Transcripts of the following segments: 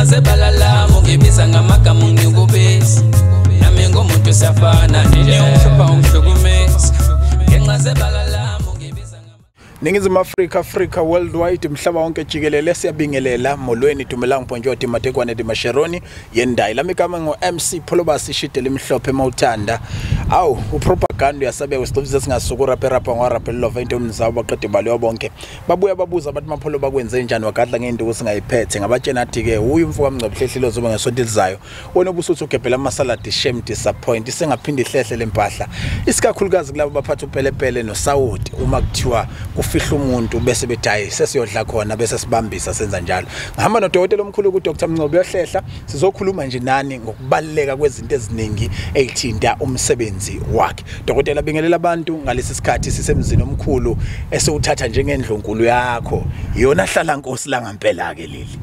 Ngenxazebalala mugebisa ngamagama ngiyokubesa nami ngomuntu siyafana nje umhlupha umhlukumezi ngenxazebalala mugebisa Ningizimu Africa worldwide mhlaba wonke jikelele siyabingelela molweni Dumelang Mponjoti Matekwane Masheroni yendayi lami igama ngo-MC Pholobasi ishidele imhlophe mawuthanda awu upropaganda yasabe wesitobisa singasuku rapper ngwarapper love into umzabo baqede balo bonke babuya babuza abantu mapholo bakwenze njani wagadla ngenduku singayiphethe ngabatshena athi ke uyu mfuka Mngcwabo zoba ngesonto elizayo wona ubusuthu ugebhela amasaladi shame disappoint sengaphinde ihlehle lempahla isikakhulukazi kulabo baphatha upelepele noSawoti uma kuthiwa ufihla umuntu bese bedayi sesiyodla khona bese sibambisa senza njalo ngihamba nodokotela omkhulu ku Dr.Mngcwabo Uyahlehla sizokhuluma nje nani ngokubaleka kwezinto eziningi ezithinta umsebenzi wakhe dokotela bingelela abantu ngalesi sikhathi sisemzini omkhulu esewuthatha njengendlunkulu yakho iyona hlala Nkosi la ngempela ke leli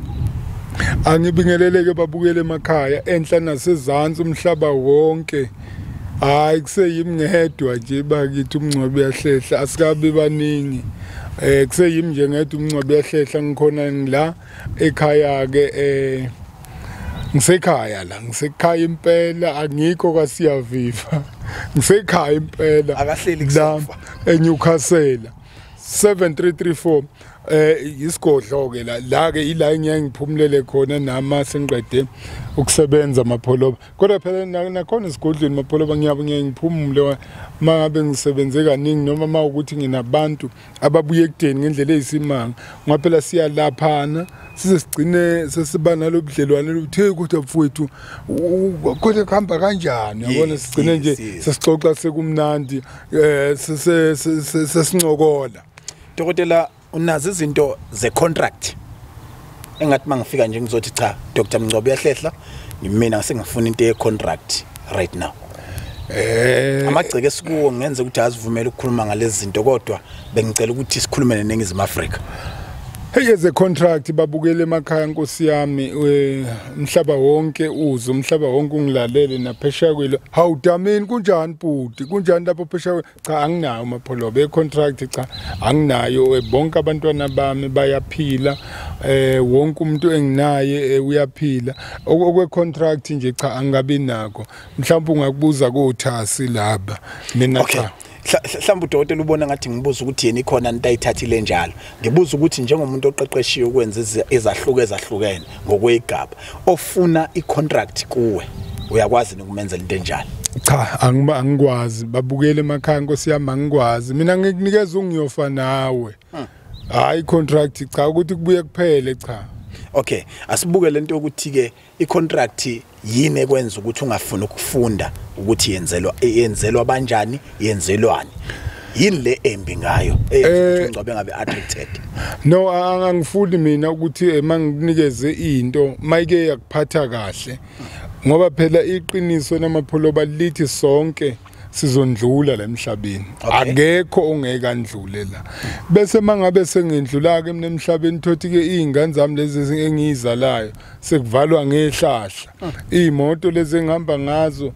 angibingeleleke babukele emakhaya enhla nasezantsi umhlaba wonke hayi kuseyimngedwa nje bakithi uMngcwabo Uyahlehla asikabi baningi kuseyimi nje ngedwa uMngcwabo Uyahlehla ngikhona ngila ekhaya ke ngisekhaya la ngisekhaya impela angikho kwaSiyaviva ngisekhaya impela akahleli kusofa eNewcastle 7334 isigodlo ke la ke ila engiyayiphumulele khona nama sengiqede ukusebenza mapholoba kodwa phela nakhona isigodlweni mapholoba ngiyayiphumule mangabe ngisebenze kaningi noma mawukuthi nginabantu ababuye ekudeni ngendlela ezisimanga ngaphela siyalaphana size sigcine sesibana lobudlelwane luthe ukuthi mfowethu kodwa kuhamba kanjani yabona sigcine nje sesixoxa sekumnandi sesincokola dokotela unazi izinto ze-contract engathi mangifika nje ngizothi cha Dr.Mngcwabo Uyahlehla ngimina sengifuna into ye-contract right now amagceke esikuwo ngenze ukuthi azivumele ukukhuluma ngalezi zinto kodwa bengicela ukuthi sikhulume neNingizimu Afrika Heyeze contract babukele emakhaya Nkosi yami umhlaba wonke uzo umhlaba wonke ungilalele naphesha kwelo hawudamini kunjani bhuti kunjani lapho phesha cha anginayo mapholobe econtract cha anginayo bonke abantwana bami bayaphila wonke umuntu enginaye uyaphila okwe contract nje cha angabi nako mhlawumbe ungakubuza kothasi laba mina cha mhlawumbe udokotela ubona ngathi ngibuza ukuthi yena ikhona into ayithathile njalo ngibuza ukuthi njengomuntu oqeqeshiwe ukwenza ezahlukene ngokwegaba ofuna icontract kuwe uyakwazi ukumenzela into enjalo cha angikwazi babukele emakhaya Nkosi yami angikwazi mina ngikunikeza ungiyofa nawe hayi contract cha ukuthi kubuye kuphele cha okay asibuke lento ukuthi ke icontract yini ekwenza ukuthi ungafuni ukufunda ukuthi yenzelwa kanjani yenzelwani yini le embi ngayo Mngcwabo ngabe attracted no angifuni mina ukuthi manginikeze into mayike yakuphatha kahle ngoba phela iqiniso namapholoba lithi sonke sizondlula lemhlabeni akekho ongeka ndlule la bese mangabe sengindlula ke emhlabeni thothi ke izingane zami lezi engizalayo sekuvalwa ngehlahla imoto lezi engihamba ngazo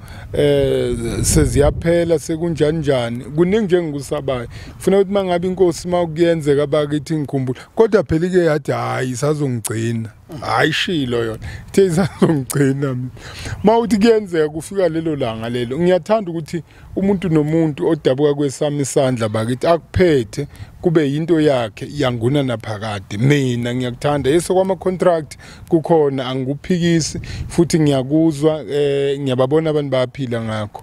seziyaphela sekunjani njani kuningi nje ngikusabayo ufuna ukuthi mangabe inkosi mawukuyenzeka bakithi ngikhumbula kodwa phela ke yathi hayi sazongigcina hayi shilo yona ithe izazongigcina mawuthi kuyenzeka kufika lelo langa lelo ngiyathanda ukuthi umuntu nomuntu odabuka kwesami isandla bakithi akuphethe kube into yakhe yanguna naphakade mina ngiyakuthanda yeso kwama contract kukhona angikuphikisi futhi ngiyakuzwa ngiyababona abantu bayaphila ngakho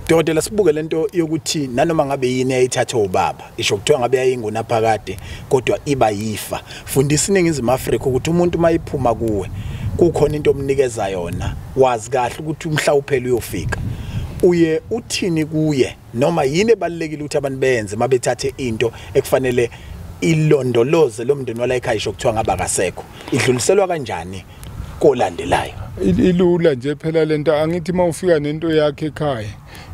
dokotela sibuke lento yokuthi nanoma ngabe yini ayithatha ubaba isho kuthiwa ngabe yayinguna phakade kodwa iba yifa fundisa iNingizimu Afrika ukuthi umuntu mayiphuma kuwe kukhona into omnikeza yona wazi kahle ukuthi umhlawuphela uyofika uye uthini kuye noma yini ebalekile ukuthi abantu benze mabethathe into ekufanele ilondoloze lo mndeni wala ekhaya isho kuthiwa ngaba kasekho idluliselwa kanjani kolandelayo ilula nje phela lento angithi mawufika nento yakhe ekhaya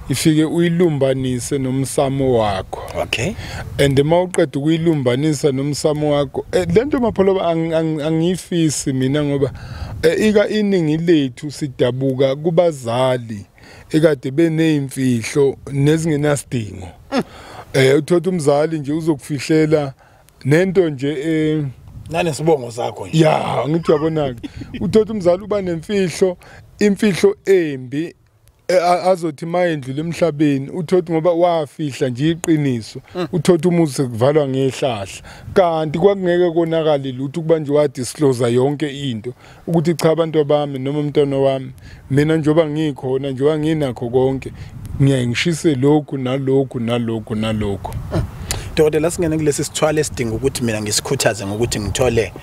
ifike uyilumbanise nomsamo wakho okay and mawuqeda ukuyilumbanisa nomsamo wakho lento mapholo angifisi mina ngoba ika iningi lethu sidabuka kubazali ekade benezimfihlo nezingenasidingo uthatha umzali nje uzokufihlela nento nje nane sibongo sakho nje ya ngithi uyabona uthothi umzali uba nemfihlo imfihlo embi azothi mayendlule emhlabeni uthothi ngoba wafihla nje iqiniso uthothi umuzi kuvalwa ngehlahla kanti kwakungeke konakala lutho kuba nje wa disclose yonke into ukuthi cha abantu abami noma umntwana wami mina njoba ngikhona njoba nginakho konke ngiyangishise lokhu nalokhu nalokhu nalokhu. Dokotela singene kulesi sithwala esidinga ukuthi mina ngisikhuthaze ngokuthi ngithole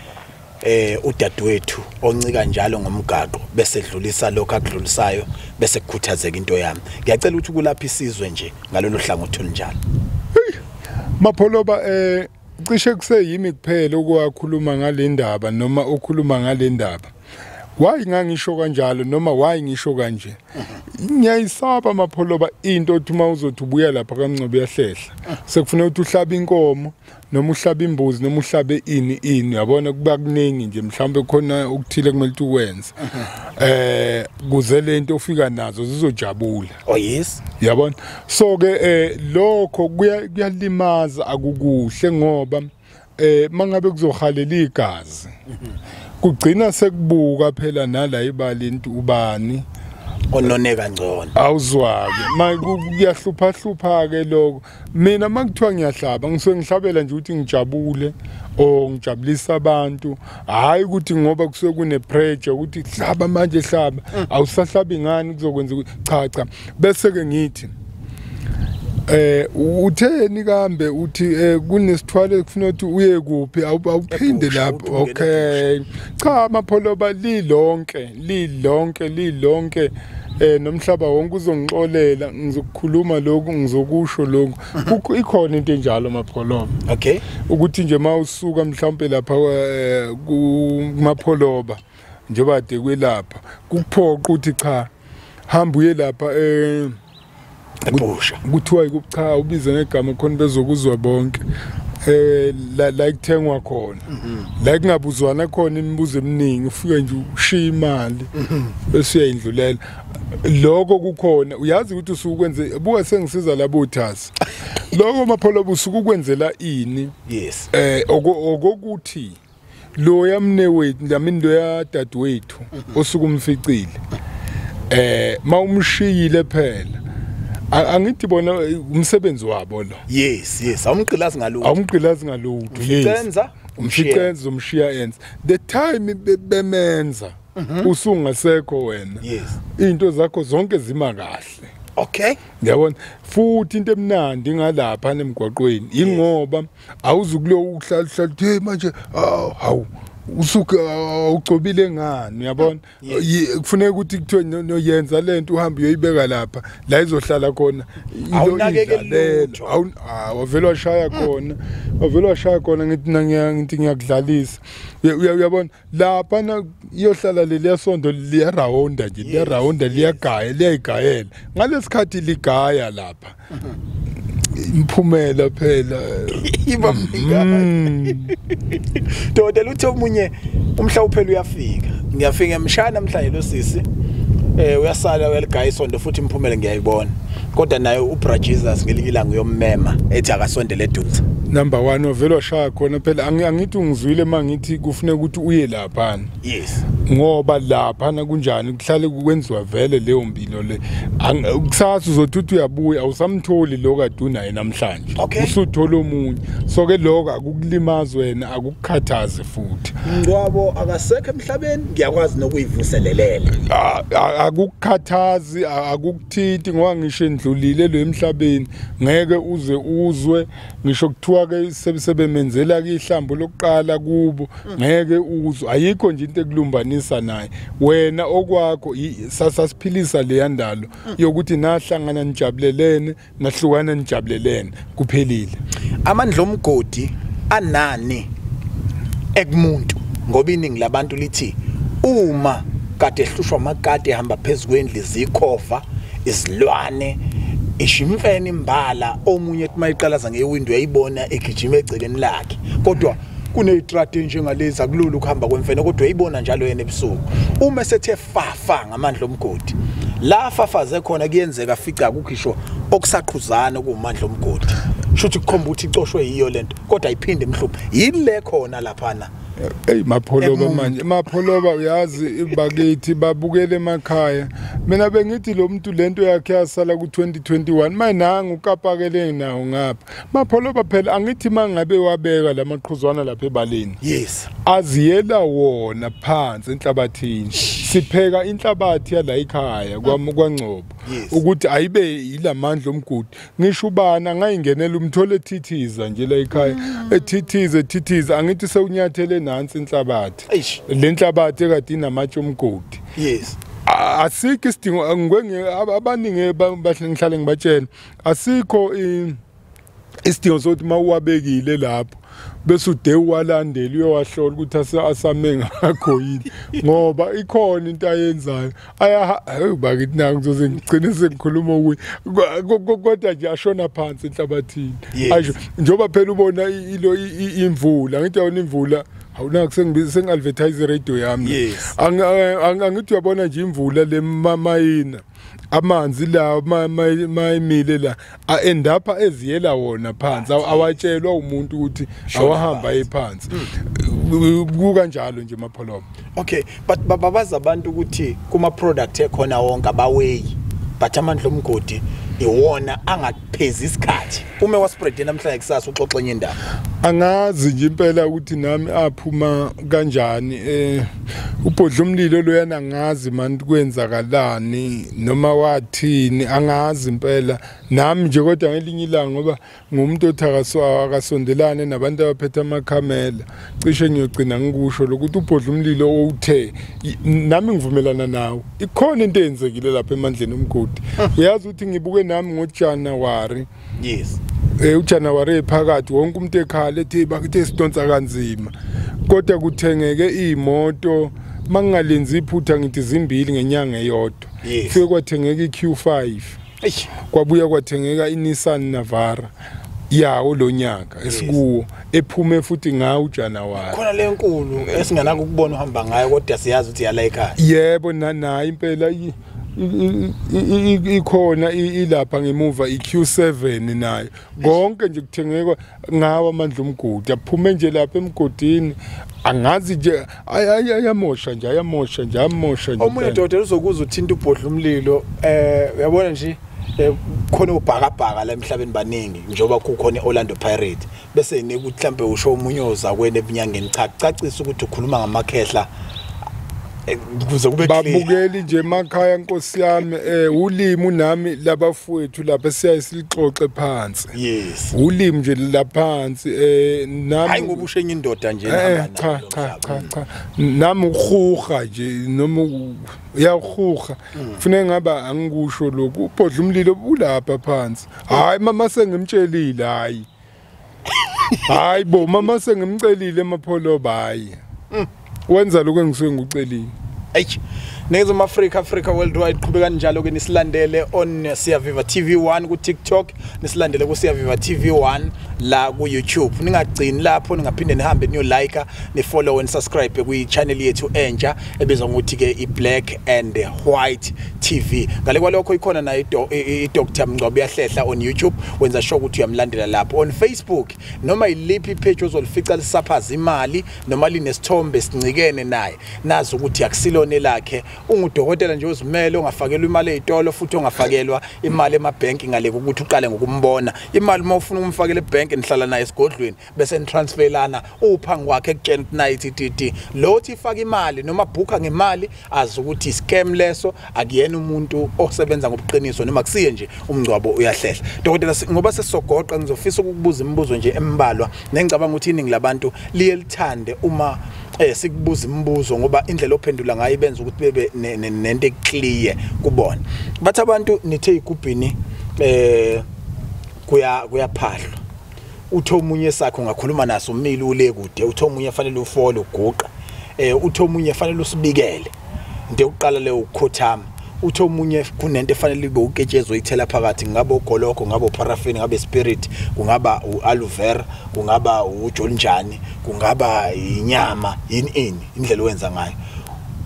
udadewethu oncika njalo ngomgaqo bese dlulisa lokho akudlulisayo bese kukhuthazeka into yami. Ngiyacela ukuthi kulapha isizwe nje ngalolu hlangothi njalo. Mapholoba cishe kuseyimi kuphela ukwakhuluma ngale ndaba noma okhuluma ngale ndaba. Why ngangisho kanjalo noma why ngisho kanje? Ngiyayisaba Mapholoba into othi uma uzothi ubuya lapha kaMngcwabo Uyahlehla sekufanele ukuthi uhlabe inkomo noma uhlabe imbuzi noma uhlabe ini yabona kuba kuningi nje mhlawumbe khona ukuthile kumele ukwenze kuze lento ofika nazo zizojabula. Oh yes yabona so ke lokho kuyalimaza akukuhle ngoba mangabe kuzohalela igazi kugcina sekubuka phela nala ibali into ubani onone kangcono awuzwake kuyahlupha ke lokho mina makuthiwa ngiyahlaba ngisuke ngihlabela nje ukuthi ngijabule o ngijabulisa abantu hayi ukuthi ngoba kusuke kune pressure ukuthi hlaba manje hlaba awusahlabi ngani kuzokwenza cha bese ke ngithi utheni kambe uthi kunesithwale kufanele ukuthi uye kuphi awuphinde lapho okay cha Mapholoba lilonke nomhlaba wonke uzongixolela ngizokukhuluma lokhu ngizokusho lokhu ikhona into enjalo Mapholoba okay ukuthi nje mawusuka mhlawumbe lapha kuMapholoba njengoba de kwelapha kuphoqa ukuthi cha hamba uye lapha ebusha kuthiwa cha ubize negama khona bezokuzwa bonke la kuthengwa khona la kungabuzwana khona imibuzo eminingi ufike nje ushiya imali bese uyayindlulela lokho kukhona uyazi ukuthi usukwenze buka sengisiza labo uthasi lokho Mapholoba usukukwenzela ini yes okokuthi lo yamnewethu lamini lo yadadewethu osukumficile mawumshiyile phela angithi bona umsebenzi wabo lo yes awumqilazi ngalutho yenza umshicenza umshiya enza the time bemenza usungasekho wena into zakho zonke zima kahle okay yabona futhi into emnandi ngalapha nemgwaqweni ingoba awuzukulo uhlala hey manje hawu usuke ucobile ngani uyabona kufanele ukuthi kuthiwe noyenza lento uhambe uyoyibeka lapha la izohlala khona awunakekele wavela washaya khona ngithi ngiyakudlalisa uyabona lapha iyohlala leli sondo liyarawunda nje liyayigayela ngalesikhathi ligaya lapha imphumela phela iba mningana Dokotela uthi omunye umhla phela uyafika ngiyafika emshana namhlanje lo sisi uyasala uyaligaya isondo futhi imphumela ngiyayibona kodwa naye uBra Jesus ngelikilanga uyommema ethi akasondele eduze number 1 ovela washaya khona phela angithi ungizwile mangithi kufuneka ukuthi uye lapha yes ngoba lapha na kunjani kuhlale kwenziwa vele leyo mpilo le kusasa uzothi uyabuya awusamtholi lo kadunaye namhlanje usuthola omunye so ke lokho akukulimaza wena akukukhathaze futhi Mngcwabo akasekho emhlabeni ngiyakwazi nokuyivuselelela akukukhathazi akukuthinti ngoba ngisho endlulile lo emhlabeni ngeke uze uzwe ngisho kuthiwa ke sebemenzela ke ihlambo lokuqala kubo ngeke uzwe ayikho nje into ekulumbanisa naye wena okwakho sasiphilisa le yandalo yokuthi nahlangana nijabulelene nahlukana nijabulelene kuphelile amandla omgodi anani ekumuntu ngoba iningi labantu lithi uma kade ehlushwa amakade ehamba phezukweni lizikhova izilwane ishimfene imbala omunye ethi mayiqalaza ngewindow yayibona egijima egcekeni lakhe kodwa kuneyitrade njengalezi akulula ukuhamba kwemfene kodwa uyayibona njalo yena ebusuku uma sethe fafa ngamandla omgodi la fafaze khona kuyenzeka fica ukukhisho okusaqhuzana kumandla omgodi shuthi kukhomba ukuthi icoshwe yiyo lento kodwa ayiphinde emhluphe yile khona laphana Hey mapholoba manje mapholoba uyazi ibakithi babukele emakhaya mina bengithi lo muntu lento yakhe yasala ku 2021 mayinanga ukapakele nawo ngapha mapholoba phela angithi mangabe wabeka lamaqhuzwana lapha ebaleni yes aziyela wona phansi enhlabathini sipheka inhlabathi yala ekhaya kwaNgcobo ukuthi ayibe yilamandla omgudi ngisho ubana ngayingenela umthole thithiza nje la ekhaya ethithiza angithi sewunyathele nansi inhlabathi le nhlabathi ekade inamatshe omgodi yes asikho isidingo ngikwenye abaningi ngihlale ngibatshela asikho isidingo sokuthi mawuwabekile lapho bese ude walandela uyowahlola ukuthi asame ngakho yini ngoba ikhona into ayenzayo bakithi nangu ngizoze ngigcine sengikhuluma kodwa nje ashona phansi enhlabathini asho njoba phela ubona imvula ngithi yona imvula awunaki sengi-advertise radio yami angithi uyabona nje imvula le mayina amanzi la mayimile la endapha eziyela wona phansi awatshelwa umuntu ukuthi awahamba ephansi kukanjalo nje mapholoba okay but babaza abantu ukuthi kuma product ekhona wonke abaweyi but amandla omgodi iwona angaphezi isikhathi uma waspread namhlanje kusasa uxoxe enye indaba angazi nje impela ukuthi nami aphuma kanjani ubhodla umlilo loyana ngazi manje kwenzakalani noma wathini angazi impela nami nje kodwa ngelinye ilanga ngoba ngumuntu othakaswa akasondelane nabantu abaphethe amakhamela cishe ngiyogcina ngikusho lokuthi ubhodla umlilo owuthe nami ngivumelana nawe ikhona into eyenzekile lapha emandleni omgodi uyazi ukuthi ngibuke nami ngoJanuary yes uJanuary ephakathi wonke umuntu ekhala ethi bakithi sidonsa kanzima kodwa kuthengeke imoto mangalenzi iphutha ngithi zimbili ngenyanga eyodwa fike kwathengeka iQ5 kwabuya kwathengeka iNissan Navara yawo lonyaka esikuwo ephume futhi ngawo uJanuary khona le nkulu esinganaka ukubona uhamba ngayo kodwa siyazi ukuthi yala ekhaya yebo nayi impela ikhona ilapha ngemuva iQ7 nayo konke nje kuthengeka ngawo amandla omgodi aphume nje lapha emgodini angazi nje ayamosha nje omunye dodo uzokuza uthinta ubhodla umlilo uyabona nje khona ubhakabhaka la emhlabeni baningi njoba kukhona Orlando Pirates bese nekuthi mhlambe usho umunyoza kwene ebunyangeni cha cacisa ukuthi ukhuluma ngamakhehla kuze kube babukeli nje emakhaya Nkosi yami ulimi nami labafowethu lapha siyayisilixoxe phansi yes ulimi nje laphansi nami hayi ngoba ushenye indoda nje namba cha nami ukhuha nje noma uyakhuha kufanele ngaba angikusho lokho ubhodla umlilo ulapha phansi hayi mama sengimtshelile hayi bo mama sengimcelile emapholoba hayi wenza lokho engisuke ngikucelile Nezuma Africa worldwide qhubeka njalo ke nisilandele on Siyaviva TV1 ku TikTok nisilandele ku Siyaviva TV1 la ku YouTube ningagcini lapho ningaphinde nihambe niyo like ni follow and subscribe ku channel yethu entsha ebizwa ngokuthi ke iBlack and White TV ngale kwalokho ikhona na Dr.Mngcwabo Uyahlehla on YouTube wenza sure ukuthi uyamlandela lapho on Facebook noma iliphi page ozolifica lisaphaza imali noma linesithombe sincikene naye nazi ukuthi akusilone lakhe ungudokotela nje uzimele ongafakelwa imali ezitolo futhi ongafakelwa imali emabhenki ngale ukuthi uqale ngokumbona imali mawufuna ukumfakela ebank nihlala naye esigodlweni bese nitransferlana uphangi kwakhe ekutshena night TT lothi ifaka imali noma booka ngemali azi ukuthi scam leso akuyena umuntu osebenza ngobuqiniso noma kusiye nje umngcwabo uyahlehla dokotela ngoba sesisogoqa ngizofisa ukukubuza imibuzo nje embalwa nengicabanga ukuthi iningi labantu liyelithande uma sikubuza imibuzo ngoba indlela ophendula ngayo ibenza ukuthi bebe nento eclear kubona bathi abantu nithe igubhini kuyaphahlwa uthi omunye sakho ngakhuluma naso umili ule kude uthi omunye fanele ufollow uguqa uthi omunye fanele usibikele into yokuqala le ukhothama uthi omunye kunento efanele ibe uketshezwe uyithela phakathi ngaba ugoloko ngaba paraffin ngabe spirit kungaba aloe vera kungaba ujolinjani kungaba inyama yini indlela owenza ngayo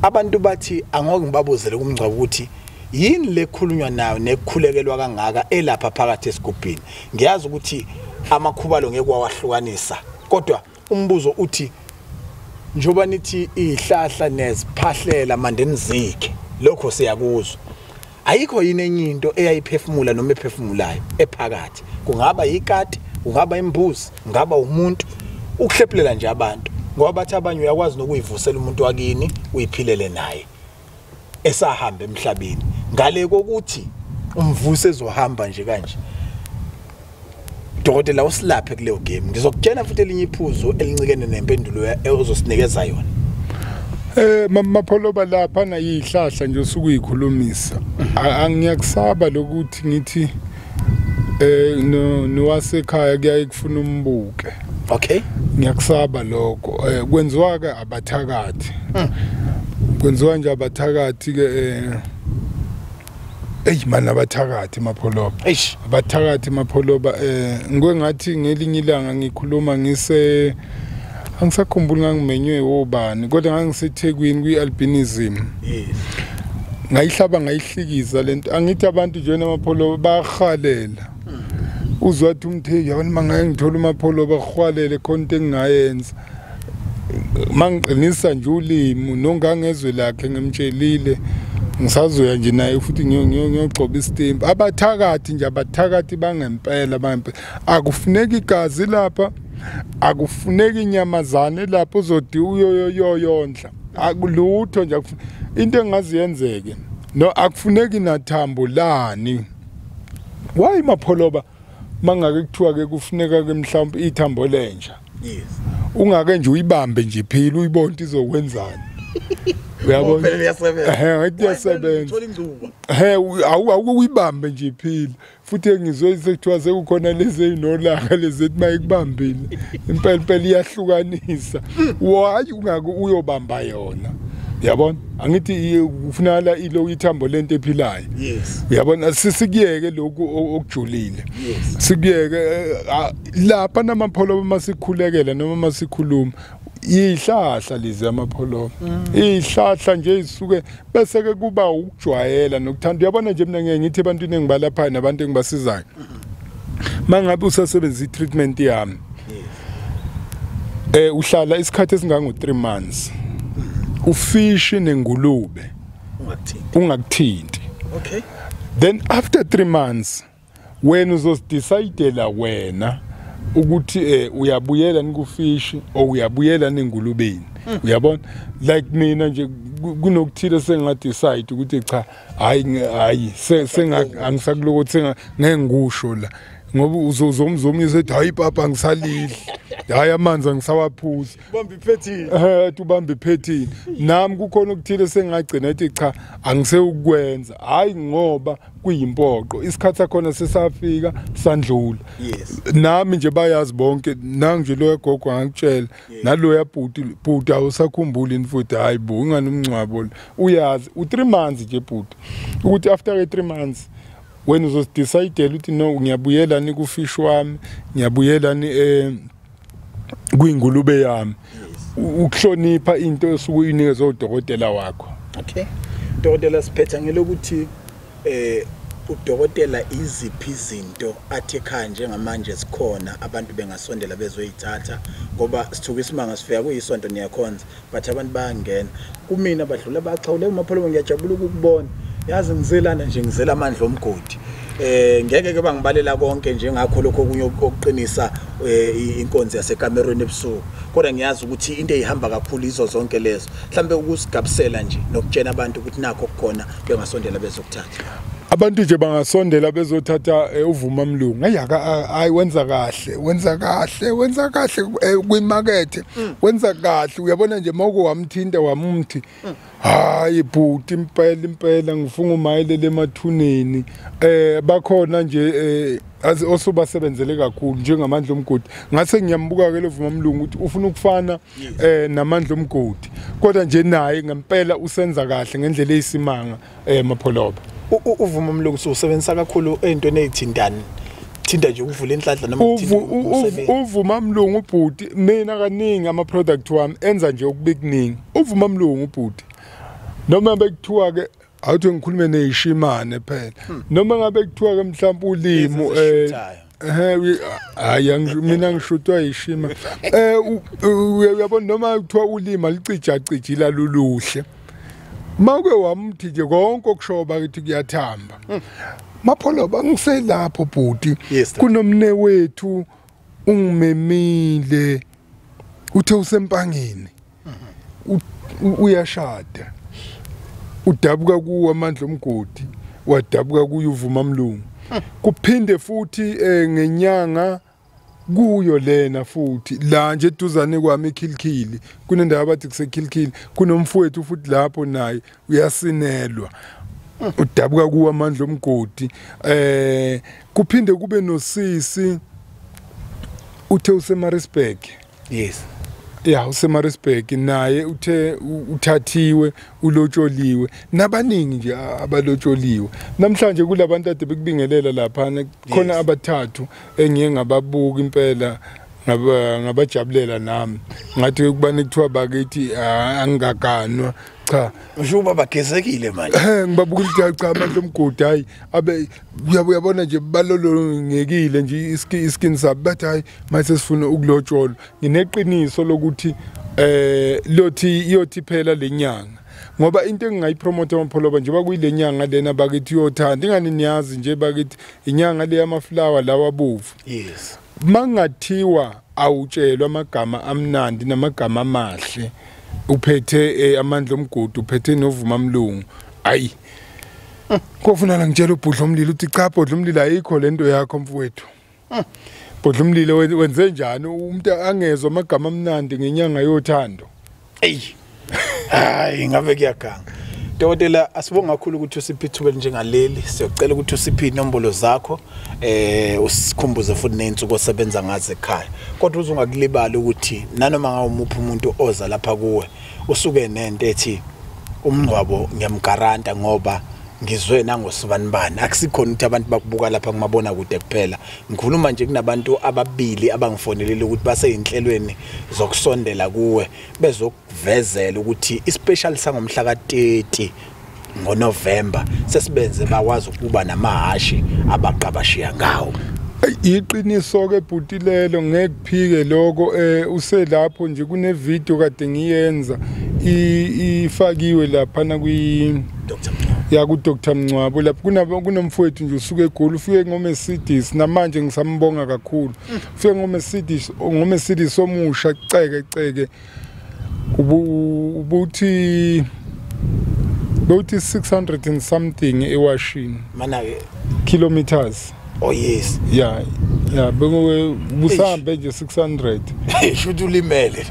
abantu bathi angoke ngibabuzele kumngcwabo ukuthi yini lekhulunywa nayo nekukhulekelwa kangaka elapha phakathi esigubhini ngiyazi ukuthi amakhubalo ngeke wawahlukanisa kodwa umbuzo uthi njoba nithi ihlahla neziphahlela manje nizike lokho siyakuzwa ayikho yini enye into eyayiphefumula noma ephefumulayo ephakathi kungaba ikati kungaba imbuzi ngaba umuntu ukuhlephelela nje abantu ngoba bathi abanye uyakwazi nokuyivusela umuntu wakini uyiphilele naye esahamba emhlabeni ngale kokuthi umvuse ezohamba nje kanje Dokotela usilaphe kuleyo game ngizokutshela futhi elinye iphuzo elincikene nempendulo ozosinikeza yona mapholoba lapha na yihlahla nje usukuyikhulumisa angiyakusaba lokuthi ngithi no wasekhaya kuyaye kufuna umbuke okay ngiyakusaba lokho kwenziwa ke abathakathi kwenziwa nje abathakathi ke mana abathakathi mapholoba abathakathi mapholoba ngwengathi ngelinye ilanga ngikhuluma ngise angisakhumbuli ngangimenywe obani kodwa ngangiseThekwini kwi-albinism ngayihlaba ngayihlikiza lento angithi abantu nje namapholoba bayahalela uzwa ukuthi umtheki yabona mangaye ngithola umapholoba khwalele konke engingayenza mangiqinisa nje ulimi nongangezwe lakhe ngemtshelile ngisazoya nje naye futhi ngiyogcoba istempu abathakathi nje abathakathi bangempela akufuneki igazi lapha akufuneki inyamazane lapho uzodi uyoyondla akulutho nje into engaziyenzeke no akufuneki nathambo lani why mapholoba mangake kuthiwa ke kufuneka ke mhlawumbe ithambo lenja yes ungake nje uyibambe nje phila uyibonke izokwenzani uyabona iyasebenza awukuyibambe nje phila futhi ngizwe sekuthiwa sekukhona lezi ezinolaka lezi ethi mayikubambile impela iyahlukanisa why ungake uyobamba yona uyabona angithi ufunala ilo ithambo lento ephilayo yes uyabona sisikiyeke lokhu okujulile yes sikiyeke lapha namapholoba masikhulekela noma masikhuluma ihlahla lezi amapholoba ihlahla nje isuke bese ke kuba ukujwayela nokuthanda uyabona nje mina ngithi ebantwini engibalapha nabantu engibasizayo mangabe usasebenzisa treatment yami uhlala isikhathi esingango 3 months ufishi nengulube ungakuthinti okay then after 3 months when uzodecide la wena ukuthi uyabuyela nikufishi o uyabuyela nengulubeni uyabona like mina nje kunokuthile sengadecide ukuthi cha hayi angisakulokuthi ngengisho la ngoba uzomzomisa ethi hayi papa ngisalidla hayi amanzi angisawaphuza ubamba iphethini ubamba iphethini nami kukhona ukuthile sengagcina ethi cha angiseyukwenza hayi ngoba kuyimpoqo isikhathi sakhona sesafika sandlula yes nami nje bayazi bonke nangi nje lo yagogo ngakutshela nalo yabhuti awusakhumbuli futhi hayi bo unganomncwabo uyazi u3 months nje bhuti ukuthi after 3 months when uzodecide ukuthi no ngiyabuyela ni kufish wami ngiyabuyela ni kwingulube yami ukuhlonipha into esukuyinikezwe udokotela wakho okay dokotela siphetha ngelokuthi udokotela iziphi izinto athi ekhaya njengamanje sikhona abantu bengasondela bezoyithatha ngoba sithuka isimanga sifika kuyisonto niyakhonza but abantu bayangena kumina badlula bachawule umapholoba ngiyajabula ukubona yazi ngizelana nje ngizela amandla omgodi ngeke ke bangibalela konke njengakho lokho okunye okuqinisa inkonzo yaseCameroon ebusuku kodwa ngiyazi ukuthi into ehamba kakhulu izo zonke lezo mhlambe ukusigabisela nje nokutshena abantu ukuthi nakho kukhona bengasondela bezokuthatha abantu nje bangasondela bezothatha uvuma mlungu hayi wenza kahle kwimarket wenza kahle uyabona nje mawuko wamthinta wamumthi hayi bhuti impela ngifunga umayelele emathuneni bakhona nje osubasebenzele kakhulu njengamandla omgodi ngase ngiyambuka ke lo vuma mlungu ukuthi ufuna ukufana namandla omgodi kodwa nje naye ngempela usenza kahle ngendlela eyisimanga mapholoba uvuma mlungu usebenzisa kakhulu ezintweni ezithintana thinta nje ukuvula inhlanhla noma uvuma mlungu ubhuti mina kaningi ama product wami enza nje okubekuningi uvuma mlungu ubhuti noma bekuthiwa ke awuthi ngikhulume nezishimane phela noma ngabe kuthiwa ke mhlawumbe ulimo hayi mina ngishutwa yishima uyabona noma kuthiwa ulima licija luluhle mawuke wamthi nje konke okushoba kithi kuyathamba mapholo bangiselapho bhuti kunomne wethu ungimemile uthe usempangeni uyashada udabuka kuwa amandla omgodi wadabuka kuye uvuma mlungu kuphinde futhi ngenyanga kuyo lena futhi la nje eduzane kwami eKhilkhili kunendawo abathi kuseKhilkhili kunomfowethu futhi lapho naye uyasinelwa udabuka kuwa amandla omgodi kuphinde kube nosisi uthe useMaritzburg ya useMaritzburg naye uthe uthathiwe ulotsholiwe nabaningi nje abalotsholiwe namhlanje kulabantu ade bekubingelela lapha khona abathathu engiye ngababuka impela ngabajabulela nami ngathi ukubani kuthiwa bakithi angaganwa cha usho baba gezekile manje ngibabuka ukuthi cha amandla omgodi hayi abe uyabona nje balolongekile nje iskin sabo bathi hayi mase sifuna ukulotsholwa ngineqiniso lokuthi iyothi phela lenyanga ngoba into engingayipromote amapholoba nje bakuyile nyanga lena bakithi yothanda ingani niyazi nje bakithi inyanga le yamaflower lawa bovu mangathiwa awutshelwa amagama amnandi namagama amahle uphethe amandla omgodi uphethe novuma mlungu ayi kofunana ngitshela ubhudla umlilo uthi cha bhodla umlilo ayikho lento yakho mfowethu bhodla umlilo wenze njani umuntu angezwe amagama amnandi ngenyanga yothando hayi ngabe kuyaganga Dokotela asibonga kakhulu ukuthi usiphe ithuba njengaleli siyocela ukuthi usiphe inombolo zakho usikhumbuze futhi nensuku osebenza ngazo ekhaya kodwa uzungakulibala ukuthi nanoma ngawumuphi umuntu oza lapha kuwe usuke nento ethi umngcwabo ngiyamgaranta ngoba ngizwe nangosibanibani akusikhona ukuthi abantu bakubuka lapha kumabona kude kuphela ngikhuluma nje kunabantu ababili abangifonelele ukuthi baseyinhlelweni zokusondela kuwe bezokuvezela ukuthi ispecial sangomhla ka30 ngoNovember sesibenze bakwazi ukuba namahashi abaqabashiya ngawo iqiniso ke bhutilelo ngeke kuphike lokho uselapho nje kune video kade ngiyenza ifakiwe lapha na kwi ya ku Dr.Mngcwabo lapho kunomfowethu nje usuke eGoli ufike ngoMercedes namanje ngisambonga kakhulu ufike ngoMercedes omusha ceke ubuthi 600 and something ewashini mana ke kilometers oh yes yeah bengo busambe nje 600 should ulimele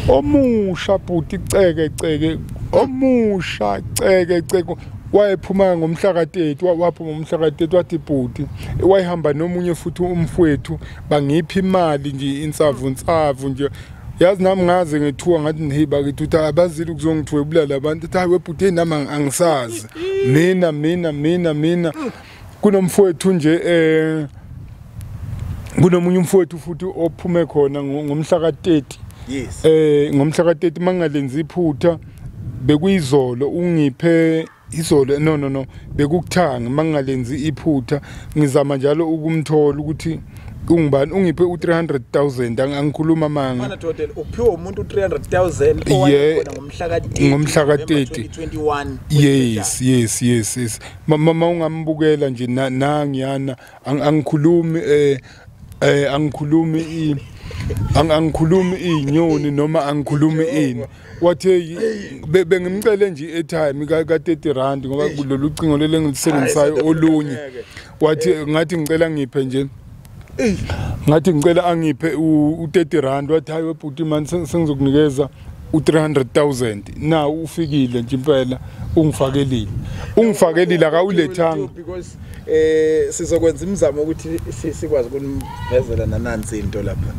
omusha bhuti ceke omusha ceke wayephuma ngomhla ka30 waphuma ngomhla ka30 wathi bhuti wayihamba nomunye futhi umfowethu bangiphi imali nje insavu nje yazi nami ngaze ngethuka ngathi ngihiba kithi uthi abazili ukuzongithwebula abantu ethi hayi bhuti nami angisazi mina kunomfowethu nje kunomunye umfowethu futhi ophume khona ngomhla ka30 yes ngomhla ka30 mangalenza iphutha bekuyizolo ungiphe izolo no bekukuthanga mangalenzi iphutha ngizama njalo ukumthola ukuthi ungibani ungiphe u300,000 angikhuluma manga mana total uphiwe umuntu u300,000 owayekhona ngomhla ka30 2021 yes mama ungambukela nje nangiyana angikhulumi inyoni noma angikhulumi ini wathi bengimcele nje airtime ka30 rand ngoba kulolu cingo lele ngilisebenzisayo olunye wathi ngathi ngicela ngiphe nje ngathi ngicela angiphe u30 rand wathi hayi webhuti man sengizokunikeza u300,000 na ufikile nje impela ungifakelile akawulethanga because sizokwenza imizamo ukuthi sikwazi ukunivezela nanansi into lapha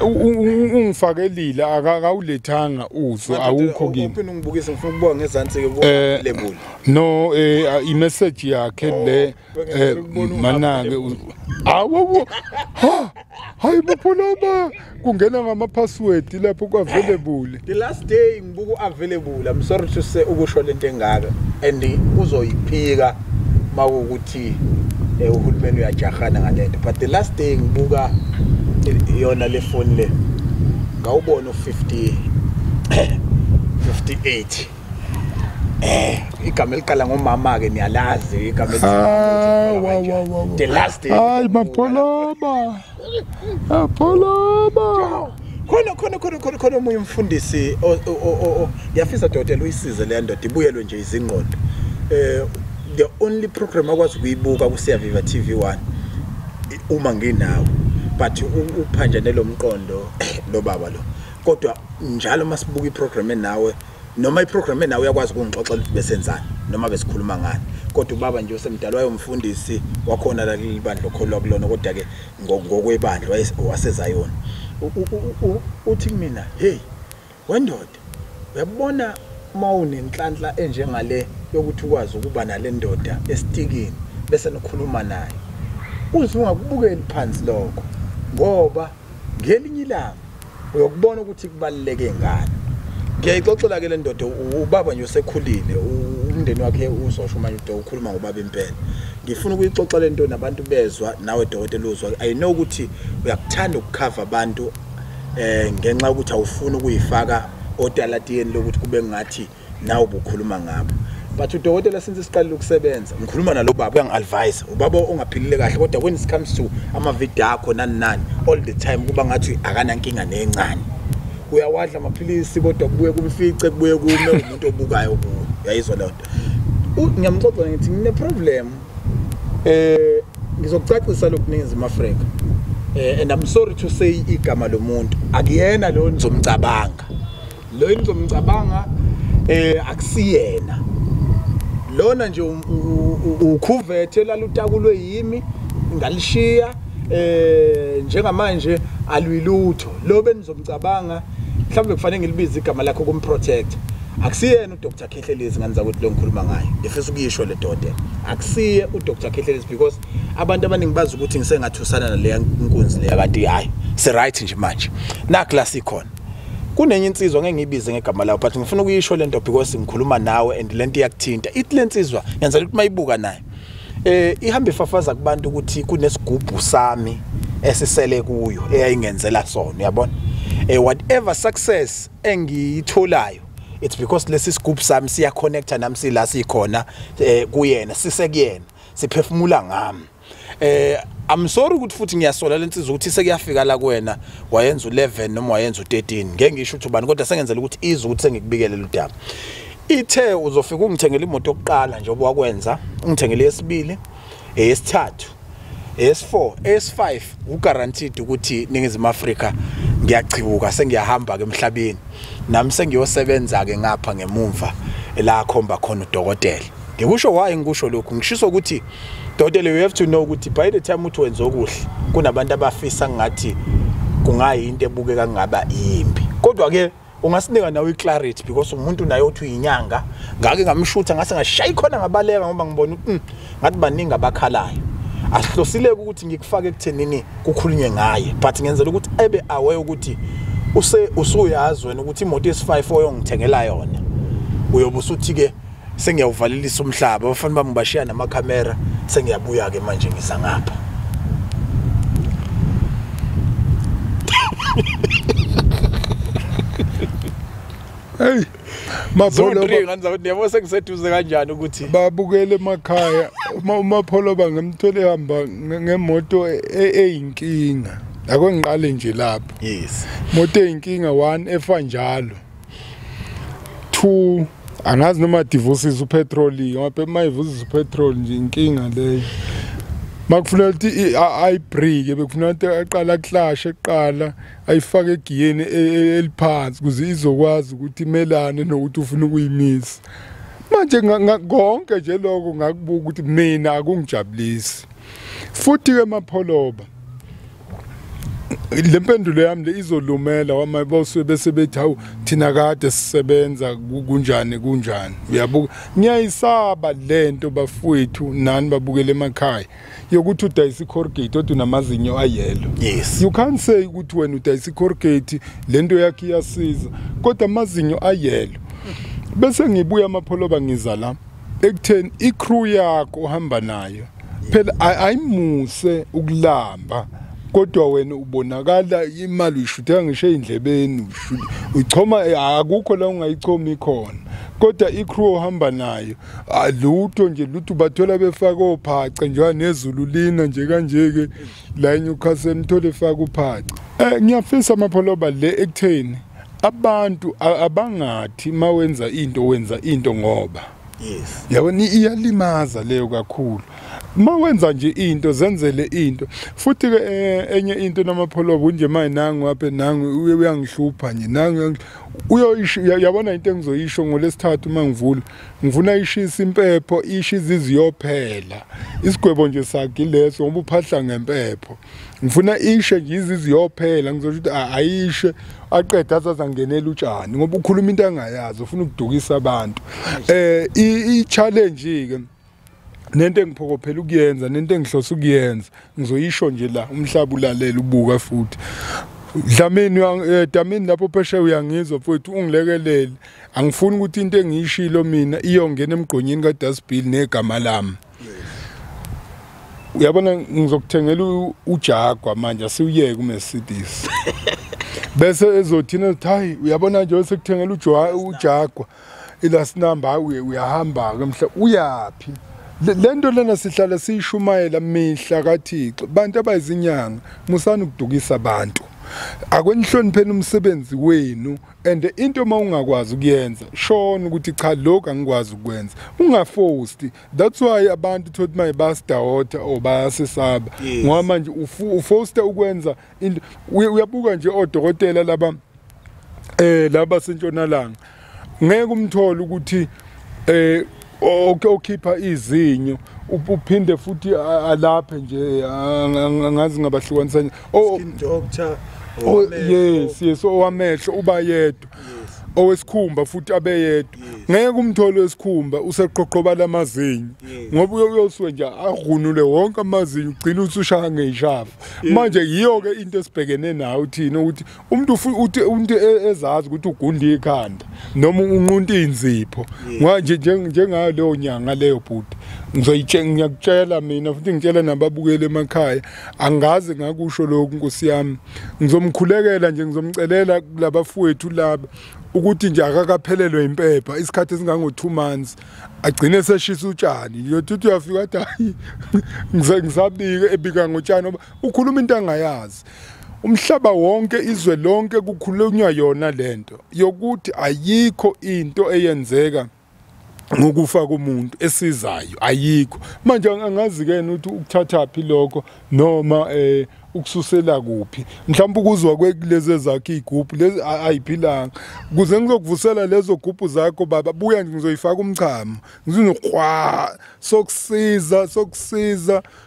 ungifakelile akawulethanga uzo awukho kimi uphinde ungibukise ngifuna ukubonga ngezansi ke lebula no i-message yakhe le manake awu hayi bapholoba kungena ngama-password lapho ku-available the last day ngibuka u-available I'm sorry to say ukusho lento engaka and uzoyiphika mawukuthi uhulumeni uyajahana ngalento. But the last day ngibuka yona le phone le ngawubona u50 58 igama eliqala ngomama ke niyalazi igama the last day hayi mapholoba khona umunye umfundisi yafisa dodela uyisize le ndoda ibuyelwe nje izingqondo. The only program akwazi ukuyibuka ku Viva TV1 uma nginawo, but uphanjane lo mqondo lo baba lo. Kodwa njalo masibuka iprogram enawe noma iprogram enawe uyakwazi ukungixoxela ukuthi besenzani noma besikhuluma ngani. Kodwa ubaba nje usemdala wayomfundisi wakhona la libandla okholwa kulona, kodwa ke ngokwebandla wasezayona. Uthi kumina, hey wendoda, uyabona mawunenhlanhla enjengale yokuthi ukwazi ukuba nale ndoda esitikini bese nokhuluma naye, uzungakubukeli phansi lokho, ngoba ngelinye ilanga uyokubona ukuthi kubaluleke ngani. Ngiyayixoxela ke le ndoda, ubaba nje usekhulile, umndeni wakhe uzosho manje ukhuluma ngobaba impela. Ngifuna ukuyixoxa le nto nabantu bezwa, nawe dokotela uzwa. I know ukuthi uyakuthanda ukukhava abantu ngenxa ukuthi awufuni ukuyifaka otalatiyeni lokuthi kube ngathi nawe ubukhuluma ngabo. But udokotela since siqalile ukusebenza ngikhuluma nalo baba uyangi-advise, ubaba ongaphilile kahle, kodwa when it comes to ama-video akho nani all the time kuba ngathi akanankinga nencane. Uyawadla amaphilisi kodwa kubuye kumfice, kubuye kume umuntu obukayo kuwo. Uyayizwa le nto. Ngiyamxoxa ngithi ngine problem ngizokucacisa lokhu ningizima Afrika. And I'm sorry to say igama lomuntu akuyena lo nizomcabanga. Lo nizomcabanga akusiyena. Lona nje ukhuvethe lalutakulwe yimi ngalishiya njengamanje alwilutho. Lo benizomcabanga mhlawumbe kufanele ngilibize igama lakho kumprotect. Akusiyena uDr. Kehlelezi nganza ukuthi lo ngikhuluma ngayo. Ngifisa ukuyisho le doda. Akusiye uDr. Kehlelezi because abantu abaningi bazi ukuthi ngisengathusana naleya inkunzi leya kanti hayi se right nje manje. Na class ikhona. Kunenye insizwa ngeke ngibize ngegama lawo, but ngifuna ukuyisho lento because ngikhuluma nawe and lento iyakuthinta. Ithi lensizwa yenza ukuthi mayibuka naye ihamba ifafaza kubantu ukuthi kunesigubhu sami esisele kuyo eyayingenzela sona, uyabona. Whatever success engiyitholayo, it's because lesi sigubhu sami siya connecta nami sila sikhona kuyena, sisekuyena, siphefumula ngami. I'm sorry ukuthi futhi ngiyasola lensizwa ukuthi sekuyafika la kuwena wayenza u11 noma wayenza u13. Ngeke ngisho ukuthi ubani, kodwa sengenzela ukuthi izwe ukuthi sengikubikele lo daba. Ithe uzofika ungithengele imoto yokuqala nje obwakwenza, ungithengele yesibili, eyesithathu, eyes4, eyes5, uguaranteed ukuthi ningizima Afrika ngiyachibuka sengiyahamba ke emhlabeni. Nami sengiyosebenza ke ngapha ngemumva la khomba khona udokotela. Ngikusho why ngikusho lokhu, ngishiso ukuthi dokotela you have to know ukuthi by the time uthi wenza okuhle kunabantu abafisa ngathi kungayinto ebukeka ngaba imbi. Kodwa ke ungasinika nawe iclarity because umuntu naye othi uyinyanga ngake ngamshutha ngase ngashaya khona ngabaleka ngoba ngibona ngathi baningi abakhalayo. Asihlosile ukuthi ngikufake ekuthenini kukhulunywe ngaye, but ngenzela ukuthi ebe aware ukuthi usuyazi wena ukuthi imoto yesi5 oyongithengela yona uyobusuthi ke sengiyawuvalelisa umhlaba, bafana bami bashiya namakhamera, sengiyabuya ke manje ngisa ngapha. Hey mapholoba nganza ukuthi yabo sengiseduze kanjani ukuthi babukele emakhaya mapholoba ngemthole hamba ngemoto eyinkinga. Ake ngiqale nje lapho. Yes. Moto eyinkinga 1 efa njalo. 2 angazi noma divorces upetrol ngoba mayivuza upetrol nje inkinga leyo. Makufuna ukuthi ayibreak bekufuna ukuthi aqala clash eqala ayifake egiyeni eliphansi kuze izokwazi ukuthi imelane nokuthi ufuna ukuyimisa. Manje konke nje lokho ngakubuka ukuthi mina akungijabulisi. Futhi ke mapholoba lempendulo yami le izolumela wamabosi bese bethi hawu thina kade sisebenza kunjani uyabuka ngiyayisaba lento bafowethu nani babukele emakhaya yokuthi udayisa icorrugate othi unamazinyo ayelo. Yes. You can't say ukuthi wena udayisa icorrugate lento yakhe iyasiza kodwa amazinyo ayelo. Bese ngibuya amapholoba ngiza la ekutheni icrew yakho ohamba nayo phela ayimuse ukulamba kodwa wena ubonakala imali uyishutha ngisho endlebeni uchoma akukho la ungayichomi khona kodwa icrew ohamba nayo alutho nje lutho bathola befaka ophaca nje nezulu lina nje kanje ke la eNewcastle nithole efaka uphaca ngiyafisa amapholoba le ekutheni abantu abangathi mawenza into ngoba yes yabona iyalimaza leyo kakhulu mawenza nje into zenzele into futhi ke enye into namapholobo unje manje nangu apha nangu uyangihlupha nje nangu yabona into engizoyisho ngolesithathu mangivula ngifuna ishisa impepho ishiza iziyophela isigwebo nje sakhe leso ngoba uphahla ngempepho ngifuna ishe nje iziyophela ngizosho ukuthi ayishe aqeda azangenela utshani ngoba ukhuluma into angayazi ufuna ukudukisa abantu i-challenge ke nento engiphokophela ukuyenza nento engihlosa ukuyenza ngizoyisho nje la umhlaba ulalela ubuka futhi Damini lapho phesheya uyangizwa mfowethu ungilekelele angifuni ukuthi into engiyishilo mina iyongena emgqonyeni kaDasbill negama lami uyabona ngizokuthengela uJagwa manje asiyeke uMercedes bese ezothina hayi uyabona nje sekuthengela uJagwa ilast number uyahamba ke mhla uyapi lento lena sihlala siyishumayela mihla kaThixo bantu abayizinyanga musana ukudukisa abantu akwenihlonipheni umsebenzi wenu and into mawungakwazi ukuyenza shona ukuthi cha lokho angikwazi ukwenza ungaforced that's why abantu thothi maye basidawota or bayasesaba ngoba manje uforced ukwenza into uyabuka nje odokotela laba sentshonalanga ngeke umthole ukuthi okhipha izinyo uphinde futhi alaphe nje angazi ngabahlukanisa skin doctor yes owamehlo uba yedwa owesikhumba futhi abeyedwa ngeke umtholo wesikhumba useqoqoba lamazinyo ngoba uyosuke nje agrunule wonke amazinyo ugcina usushaya ngeishafu manje yiyo ke into esibhekene nayo thina ukuthi umuntu ezazi ukuthi ugunda ikhanda noma unqunta inzipho manje njengayo leyo nyanga leyo bhuti ngiyakutshela mina futhi ngitshela nababukeli emakhaya angaze ngakusho lokho Nkosi yami ngizomkhulekela nje ngizomcelela kulabafowethu laba ukuthi nje akakaphelelwe impepha isikhathi esingango 2 months agcine seshisa utshani yokuthi uyafika athi hayi ngisabike ebika ngotshani ngoba ukhuluma into angayazi umhlaba wonke izwe lonke kukhulunywa yona lento yokuthi ayikho into eyenzeka ngokufa komuntu esizayo ayikho manje angazi ke ukuthi ukuthatha phi lokho noma ukususela kuphi mhlawumbe ukuzwa kweleze zakhe igroup lezi ayiphilanga kuze ngizokuvusela lezo group zakho baba buya ngizoyifaka umchamo ngizinokhwa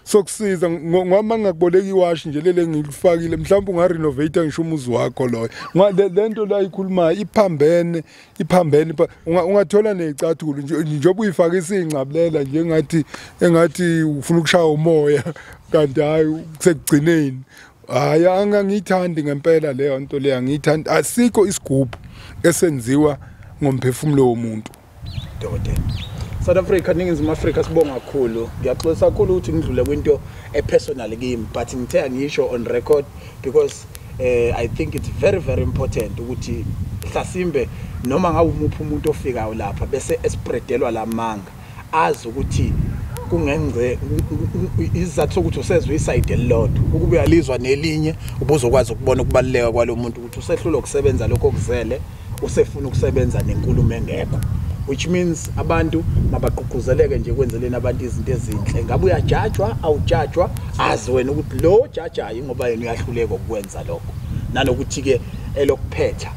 sokusiza ngoba ngakuboleka iwash nje lele ngilifakile mhlawumbe ungarenovate ngisho umuzi wakho loyo lento la ikhuluma iphambene ungathola nezicathulo njengoba uyifaka isingcabulela nje engathi ufuna ukushaya umoya kanti hayi kusekugcineni hayi angangithandi ngempela leyo nto leyo angithandi asikho isigubhu esenziwa ngomphefumulo womuntu dokotela South Africa ningizimu Africa sibonga kakhulu ngiyaxolisa kakhulu ukuthi ngidlule kwinto epersonal kimi but ngithe ngisho on record because I think it's very very important ukuthi hlasimbe noma ngawumuphi umuntu ofikayo lapha bese espreadelwa lamanga azi ukuthi kungenze izathu ukuthi usezwe iside elilodwa ukube uyalizwa nelinye ubuzokwazi ukubona ukubaluleka kwalomuntu ukuthi usehlula ukusebenza lokho okuzele usefuna ukusebenza nenkulumo engekho which means abantu mabaqhuquzeleke nje kwenzeleni abantu izinto ezinhle ngabe uyajajwa awujajwa azi wena ukuthi lo jajayo ngoba yena uyahluleka ukwenza lokho nanokuthi ke elokuphetha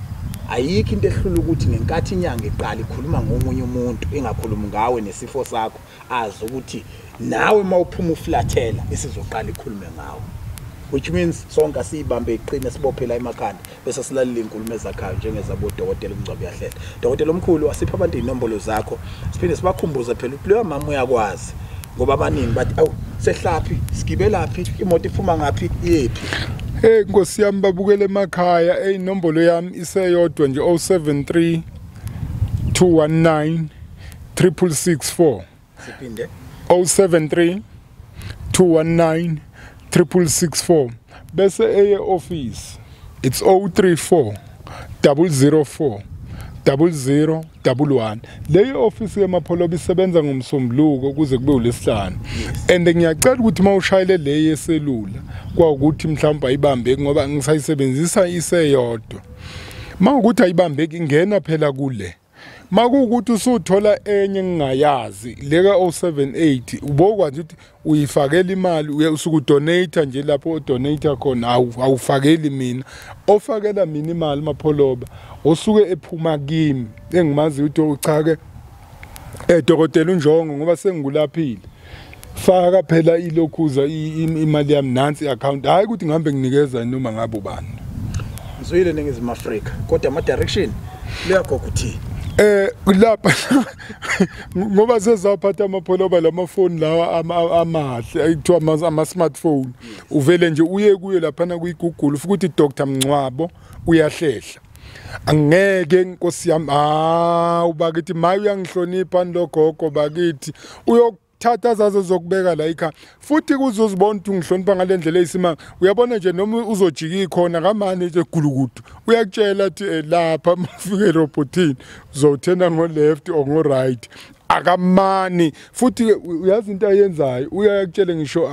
ayikho into ehlula ukuthi ngenkathi inyanga iqala ikhuluma ngomunye umuntu engakhulumi ngawe nesifo sakho azi ukuthi nawe mawuphuma uflathela isizoqala ikhulume ngawe which means sonke asibambe iqine sibophela emakhanda bese silalela inkulumo ezakhayo njengezabo Dr. Mngcwabo Uyahlehla Dr. Omkhulu asipha abantu inombolo zakho siphinde sibakhumbuze phela ukuthi leyo mama uyakwazi ngoba abaningi bathi awu sehlaphi sigibelaphi imoto iphuma ngapi yephi Nkosi yami babukele emakhaya inombolo yami iseyodwa nje 073 219 6664 siphinde 073 219 664 bese eye office it's 034 004 0011. Leyo office yemapholoba isebenza ngomsombuluko kuze kube uLesihlanu. And ngiyacela ukuthi mawushayile le yeselula kwaukuthi mhlawumbe ayibambeki ngoba ngisayisebenzisa iseyodwa. Mawukuthi ayibambeki ingena phela kule. Makuwukuthi usuthola enye ngingayazi leka 078 ubokwazi ukuthi uyifakela imali usuku donate nje lapho odonate khona awufakeli mina ofakela mina imali mapholoba osuke ephuma kimi engimazi ukuthi uchake dokotela uNjongo ngoba sengikulaphile faka phela ilokhuza imali yami nansi account hayi ukuthi ngihambe nginikeza noma ngabe ubani ngizwile ningizima Africa kodwa ama direction leyakho kuthi lapha ngoba sezaphatha amapholoba lamafoni lawa amahle ayithiwa ama smartphone uvele nje uye kuye lapha na kuyiGoogle ufika uthi Dr.Mngcwabo Uyahlehla angeke inkosi yami ubakithi maye uyangihlonipha logogo bakithi uyokuthatha zazo zokubeka la ikhaya futhi kuzozibona ukuthi ngihlonipha ngalendlela eyisimanga uyabona nje noma uzojika ikhona kamane nje gulukudu uyakutshela athi lapha mafike robotini uzothena ngo left or ngo right akamani futhi uyazi into ayenzayo uyakutshela ngisho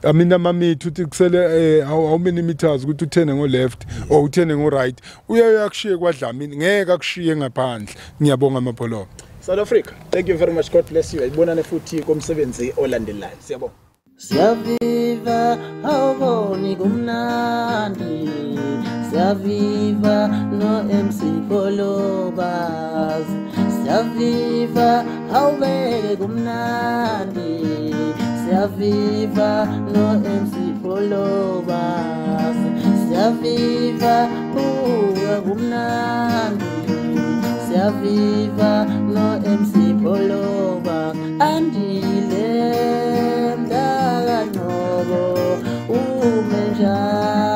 amina mamithi uthi kusele how many meters ukuthi uthene ngo left or uthene ngo right uyakushiye kwadlamini ngeke akushiye ngaphandle ngiyabonga amapholoba South Africa, thank you very much. God bless you. Ayibonane futhi komsebenzi olandelayo. Siyabonga. Siyaviva awuboni kumnandi. Siyaviva no MC Polobas. Siyaviva awubeke kumnandi. Siyaviva no MC Polobas. Siyaviva uya kumnandi. Siyaviva no MC Poloba andile mdakanobo umenjalo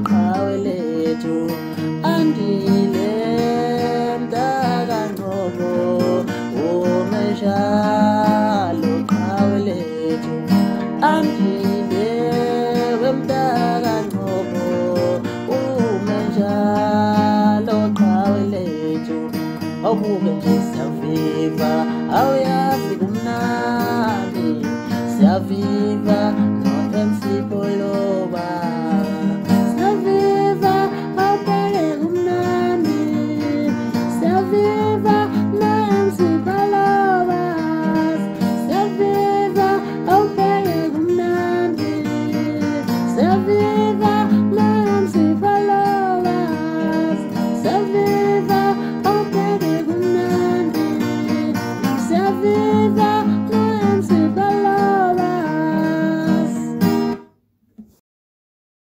qhawelethu andile mdakanobo umenjalo qhawelethu andile wemdakanobo umenjalo qhawelethu awubuke nje siyaviva awuyazi kumnandi siyaviva no MC Poloba